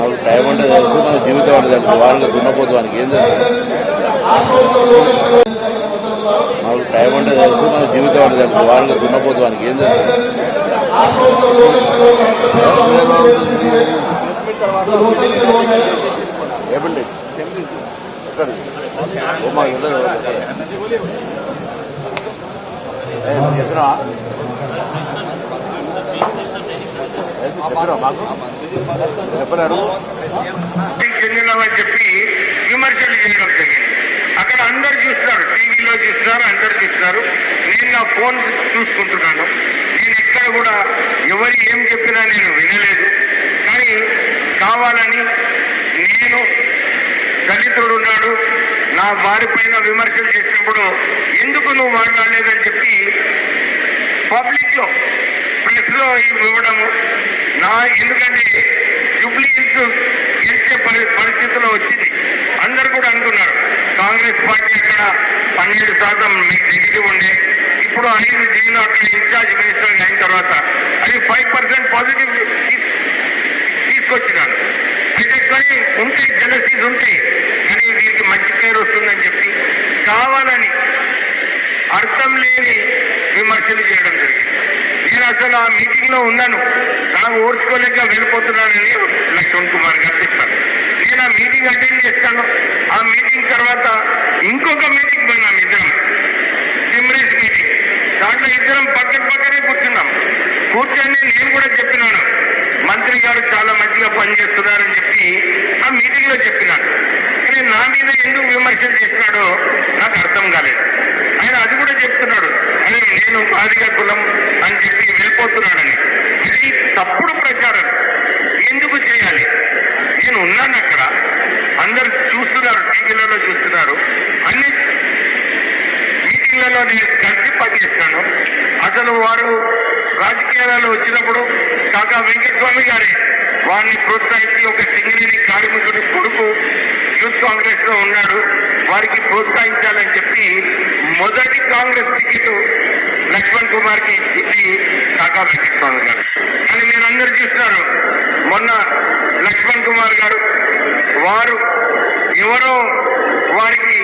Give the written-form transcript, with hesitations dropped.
మాకు టైం అంటే తెలుసు, మన జీవితం అంటే తెలుసు. వారంగా దున్నపోతు వానికి ఏం తెలుసు? మాకు టైం అంటే తెలుసు, మన జీవితం అంటే తెలుసు. వారంగా దున్నపోతు వానికి ఏం తెలుసు? ఏమండి ఎక్కడ చెందినవని చెప్పి విమర్శలు చేయడం జరిగింది. అక్కడ అందరు చూస్తారు, టీవీలో చూస్తారు, అందరు చూస్తారు. నేను నా ఫోన్ చూసుకుంటున్నాను. నేను ఎక్కడ కూడా ఎవరు ఏం చెప్పినా నేను వినలేదు. కానీ కావాలని నేను దళితుడు ఉన్నాడు, నా వారి పైన విమర్శలు చేసినప్పుడు ఎందుకు నువ్వు మాట్లాడలేదని చెప్పి పబ్లిక్ లో ప్రెస్ లో ఇవ్వడము ఎందుకంటే జూబ్లీ గెలిచే పరిస్థితిలో వచ్చింది. అందరు కూడా అనుకున్నారు కాంగ్రెస్ పార్టీ అక్కడ 12% నెగిటివ్ ఉండే, ఇప్పుడు 5 దీనిలో అక్కడ ఇన్ఛార్జ్ మినిస్టర్ అయిన తర్వాత అది 5% పాజిటివ్ తీసుకొచ్చినాను. అయితే కానీ ఉంటాయి, జెలసీస్ ఉంటాయి, కానీ వీరికి మంచి పేరు వస్తుందని చెప్పి కావాలని అర్థం లేని విమర్శలు చేయడం జరిగింది. నేను అసలు ఆ మీటింగ్ లో ఉన్నాను, నాకు ఓర్చుకోలేక వెళ్ళిపోతున్నానని లక్ష్మణ్ కుమార్ గారు చెప్పారు. నేను ఆ మీటింగ్ అటెండ్ చేస్తాను. ఆ మీటింగ్ తర్వాత ఇంకొక మీటింగ్ పోయినాం ఇద్దరం, సిమ్రేజ్ మీటింగ్. దాంట్లో ఇద్దరం పక్కనే కూర్చున్నాం. కూర్చొని నేను కూడా చెప్పినాను, మంత్రి గారు చాలా మంచిగా పనిచేస్తున్నారని చెప్పి ఆ మీటింగ్ లో చెప్పినాను. కానీ నా మీద ఎందుకు విమర్శలు చేసినాడో నాకు అర్థం కాలేదు. ఆయన అది కూడా చెప్తున్నాడు, అదే నేను మాదిగా కులం అని చెప్పి వెళ్ళిపోతున్నాడని. ఇది తప్పుడు ప్రచారం. ఎందుకు చేయాలి? నేను ఉన్నాను అక్కడ, అందరు చూస్తున్నారు, టీవీలలో చూస్తున్నారు, అన్ని మీటింగ్లలో నేను కలిసి పనిచేస్తాను. అసలు వారు రాజకీయాలలో వచ్చినప్పుడు కాకా వెంకటస్వామి గారే వారిని ప్రోత్సహించి, ఒక సింగరేణి కార్మికుడి కొడుకు యూత్ కాంగ్రెస్ లో ఉన్నాడు, వారికి ప్రోత్సహించాలని చెప్పి మొదటి కాంగ్రెస్ టికెట్ లక్ష్మణ్ కుమార్ కి ఇచ్చింది కాకా వెంకటస్వామి గారు. కానీ మీరు అందరు చూస్తున్నారు, మొన్న లక్ష్మణ్ కుమార్ గారు వారు ఎవరో వారికి